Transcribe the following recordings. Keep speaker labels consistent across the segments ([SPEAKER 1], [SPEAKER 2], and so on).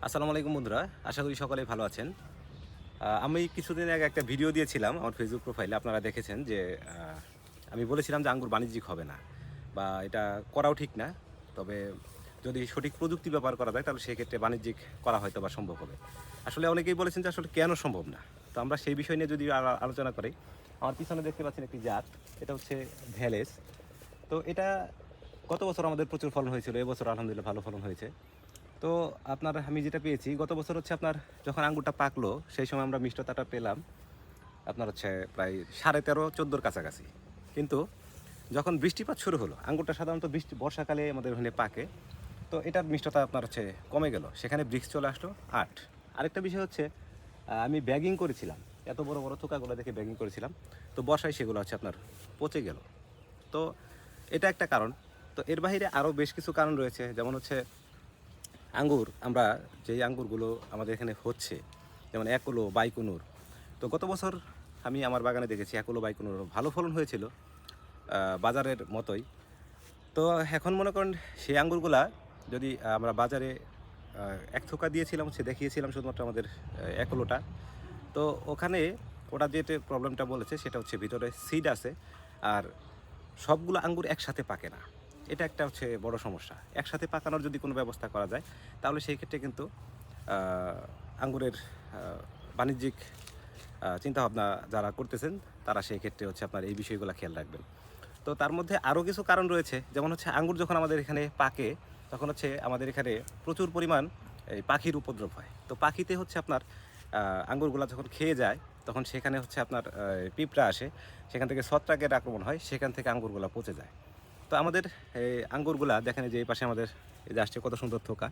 [SPEAKER 1] আসসালামু আলাইকুম বন্ধুরা, আশা করি সকলেই ভালো আছেন। আমি কিছুদিন আগে একটা ভিডিও দিয়েছিলাম আমার ফেসবুক প্রোফাইলে। আপনারা দেখেছেন যে আমি বলেছিলাম যে আঙ্গুর বাণিজ্যিক হবে না বা এটা করাও ঠিক না। তবে যদি সঠিক প্রযুক্তি ব্যবহার করা যায় তাহলে সেক্ষেত্রে বাণিজ্যিক করা হয়তো বা সম্ভব হবে। আসলে অনেকেই বলেছেন যে আসলে কেন সম্ভব না। তো আমরা সেই বিষয় নিয়ে যদি আলোচনা করি, আমার পিছনে দেখতে পাচ্ছেন একটি জাত, এটা হচ্ছে ভ্যালেস। তো এটা গত বছর আমাদের প্রচুর ফলন হয়েছিল, এবছর আলহামদুলিল্লাহ ভালো ফলন হয়েছে। তো আপনার আমি যেটা পেয়েছি গত বছর হচ্ছে আপনার যখন আঙ্গুরটা পাকলো সেই সময় আমরা মিষ্টতাটা পেলাম আপনার হচ্ছে প্রায় 13.5-14 কাছাকাছি। কিন্তু যখন বৃষ্টিপাত শুরু হলো, আঙ্গুরটা সাধারণত বর্ষাকালে আমাদের ওখানে পাকে, তো এটার মিষ্টতা আপনার হচ্ছে কমে গেল, সেখানে ব্রিক্স চলে আসলো 8। আরেকটা বিষয় হচ্ছে আমি ব্যাগিং করেছিলাম, এত বড় বড় থোকাগুলো দেখে ব্যাগিং করেছিলাম, তো বর্ষায় সেগুলো হচ্ছে আপনার পচে গেল। তো এটা একটা কারণ। তো এর বাইরে আরও বেশ কিছু কারণ রয়েছে, যেমন হচ্ছে আঙ্গুর আমরা যেই আঙ্গুরগুলো আমাদের এখানে হচ্ছে, যেমন একুলো বাইকুনুর। তো গত বছর আমি আমার বাগানে দেখেছি একুলো বাইকুনুর ভালো ফলন হয়েছিল, বাজারের মতোই। তো এখন মনে করেন সেই আঙ্গুরগুলা যদি আমরা বাজারে এক থোকা দিয়েছিলাম, হচ্ছে দেখিয়েছিলাম শুধুমাত্র আমাদের একুলোটা। তো ওখানে ওটা যেটা প্রবলেমটা বলেছে সেটা হচ্ছে ভিতরে সিড আছে, আর সবগুলো আঙ্গুর একসাথে পাকে না। এটা একটা হচ্ছে বড় সমস্যা। একসাথে পাকানোর যদি কোনো ব্যবস্থা করা যায় তাহলে সেই ক্ষেত্রে কিন্তু আঙ্গুরের বাণিজ্যিক চিন্তাভাবনা যারা করতেছেন তারা সেই ক্ষেত্রে হচ্ছে আপনার এই বিষয়গুলো খেয়াল রাখবেন। তো তার মধ্যে আরও কিছু কারণ রয়েছে, যেমন হচ্ছে আঙ্গুর যখন আমাদের এখানে পাকে তখন হচ্ছে আমাদের এখানে প্রচুর পরিমাণ এই পাখির উপদ্রব হয়। তো পাখিতে হচ্ছে আপনার আঙ্গুরগুলা যখন খেয়ে যায় তখন সেখানে হচ্ছে আপনার পিঁপড়া আসে, সেখান থেকে ছত্রাকের আক্রমণ হয়, সেখান থেকে আঙ্গুরগুলা পচে যায়। তো আমাদের এই আঙ্গুরগুলা দেখেন যে এই পাশে আমাদের এই যে আসছে কত সুন্দর থোকা।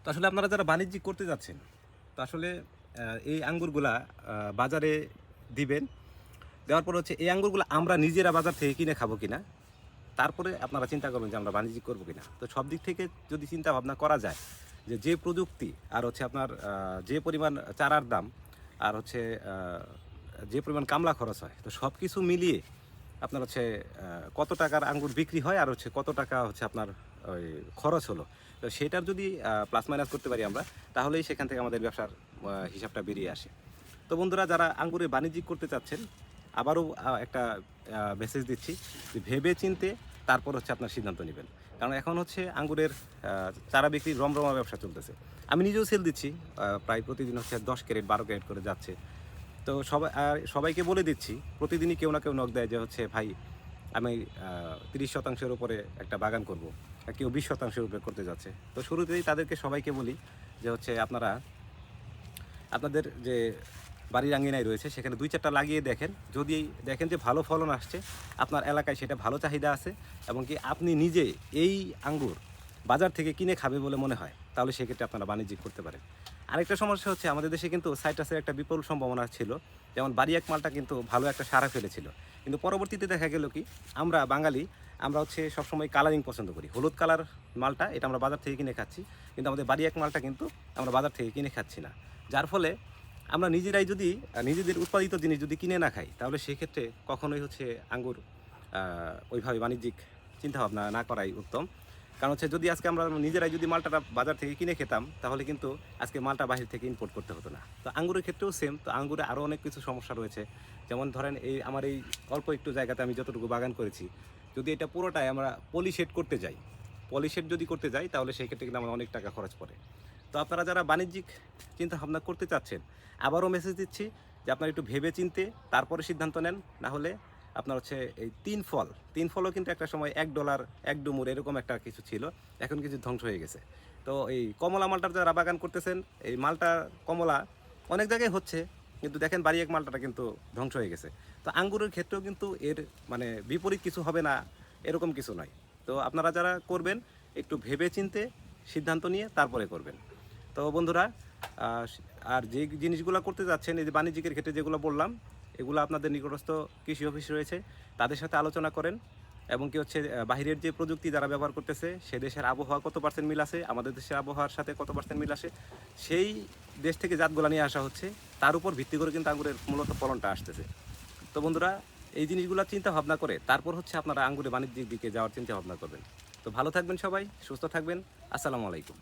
[SPEAKER 1] তো আসলে আপনারা যারা বাণিজ্যিক করতে যাচ্ছেন, তো আসলে এই আঙ্গুরগুলা বাজারে দিবেন, দেওয়ার পর হচ্ছে এই আঙ্গুরগুলো আমরা নিজেরা বাজার থেকে কিনে খাবো কিনা, তারপরে আপনারা চিন্তা করবেন যে আমরা বাণিজ্যিক করবো কিনা। তো সব দিক থেকে যদি চিন্তা ভাবনা করা যায় যে যে প্রযুক্তি আর হচ্ছে আপনার যে পরিমাণ চারার দাম আর হচ্ছে যে পরিমাণ কামলা খরচ হয়, তো সব কিছু মিলিয়ে আপনার হচ্ছে কত টাকার আঙ্গুর বিক্রি হয় আর হচ্ছে কত টাকা হচ্ছে আপনার ওই খরচ হলো, তো সেটার যদি প্লাস মাইনাস করতে পারি আমরা, তাহলেই সেখান থেকে আমাদের ব্যবসার হিসাবটা বেরিয়ে আসে। তো বন্ধুরা, যারা আঙ্গুরে বাণিজ্যিক করতে চাচ্ছেন, আবারও একটা মেসেজ দিচ্ছি যে ভেবে চিনতে তারপর হচ্ছে আপনার সিদ্ধান্ত নেবেন। কারণ এখন হচ্ছে আঙ্গুরের চারা বিক্রির রমরমা ব্যবসা চলতেছে। আমি নিজেও সেল দিচ্ছি, প্রায় প্রতিদিন হচ্ছে 10 ক্যারেট 12 ক্যারেট করে যাচ্ছে। তো সবাইকে বলে দিচ্ছি, প্রতিদিনই কেউ না কেউ নক দেয় যে হচ্ছে ভাই আমি 30% উপরে একটা বাগান করব, আর কেউ 20% উপরে করতে যাচ্ছে। তো শুরুতেই তাদেরকে সবাইকে বলি যে হচ্ছে আপনারা আপনাদের যে বাড়ির আঙিনায় রয়েছে সেখানে 2-4টা লাগিয়ে দেখেন, যদি দেখেন যে ভালো ফলন আসছে, আপনার এলাকায় সেটা ভালো চাহিদা আছে এবং কি আপনি নিজে এই আঙ্গুর বাজার থেকে কিনে খাবে বলে মনে হয়, তাহলে সেক্ষেত্রে আপনারা বাণিজ্যিক করতে পারেন। আরেকটা সমস্যা হচ্ছে আমাদের দেশে কিন্তু সাইট্রাসের একটা বিপুল সম্ভাবনা ছিল, যেমন বাড়ি এক মালটা কিন্তু ভালো একটা সাড়া ফেলেছিল। কিন্তু পরবর্তীতে দেখা গেল কি, আমরা বাঙালি আমরা হচ্ছে সবসময় কালারিং পছন্দ করি, হলুদ কালার মালটা এটা আমরা বাজার থেকে কিনে খাচ্ছি, কিন্তু আমাদের বাড়ি এক মালটা কিন্তু আমরা বাজার থেকে কিনে খাচ্ছি না। যার ফলে আমরা নিজেরাই যদি নিজেদের উৎপাদিত জিনিস যদি কিনে না খাই, তাহলে সেক্ষেত্রে কখনোই হচ্ছে আঙ্গুর ওইভাবে বাণিজ্যিক চিন্তাভাবনা না করাই উত্তম। কারণ হচ্ছে যদি আজকে আমরা নিজেরাই যদি মালটা বাজার থেকে কিনে খেতাম, তাহলে কিন্তু আজকে মালটা বাইরে থেকে ইম্পোর্ট করতে হতো না। তো আঙ্গুরের ক্ষেত্রেও সেম। তো আঙ্গুরে আরও অনেক কিছু সমস্যা রয়েছে, যেমন ধরেন এই আমার এই অল্প একটু জায়গাতে আমি যতটুকু বাগান করেছি, যদি এটা পুরোটাই আমরা পলিশেড করতে যাই, পলিশেড যদি করতে যাই তাহলে সেই ক্ষেত্রে কিন্তু আমার অনেক টাকা খরচ পড়ে। তো আপনারা যারা বাণিজ্যিক চিন্তা ভাবনা করতে চাচ্ছেন, আবারও মেসেজ দিচ্ছি যে আপনারা একটু ভেবে চিনতে তারপরে সিদ্ধান্ত নেন, না হলে আপনার হচ্ছে এই তিন ফলও কিন্তু একটা সময় $1 এক ডুমুর এরকম একটা কিছু ছিল, এখন কিছু ধ্বংস হয়ে গেছে। তো এই কমলা মালটার যারা বাগান করতেছেন, এই মালটা কমলা অনেক জায়গায় হচ্ছে, কিন্তু দেখেন বাড়ি এক মালটাটা কিন্তু ধ্বংস হয়ে গেছে। তো আঙ্গুরের ক্ষেত্রেও কিন্তু এর মানে বিপরীত কিছু হবে না, এরকম কিছু নয়। তো আপনারা যারা করবেন একটু ভেবে চিনতে সিদ্ধান্ত নিয়ে তারপরে করবেন। তো বন্ধুরা, আর যে জিনিসগুলো করতে যাচ্ছেন, এই যে বাণিজ্যিকের ক্ষেত্রে যেগুলো বললাম, এগুলো আপনাদের নিকটস্থ কৃষি অফিস রয়েছে, তাদের সাথে আলোচনা করেন। এবং কি হচ্ছে বাহিরের যে প্রযুক্তি যারা ব্যবহার করতেছে, সে দেশের আবহাওয়া কত পার্সেন্ট মিল আছে, আমাদের দেশের আবহাওয়ার সাথে কত পার্সেন্ট মিল আসে, সেই দেশ থেকে জাতগুলো নিয়ে আসা হচ্ছে, তার উপর ভিত্তি করে কিন্তু আঙ্গুরের মূলত ফলনটা আসতেছে। তো বন্ধুরা, এই জিনিসগুলো চিন্তা ভাবনা করে তারপর হচ্ছে আপনারা আঙ্গুরে বাণিজ্যিক দিকে যাওয়ার চিন্তা ভাবনা করবেন। তো ভালো থাকবেন সবাই, সুস্থ থাকবেন। আসসালামু আলাইকুম।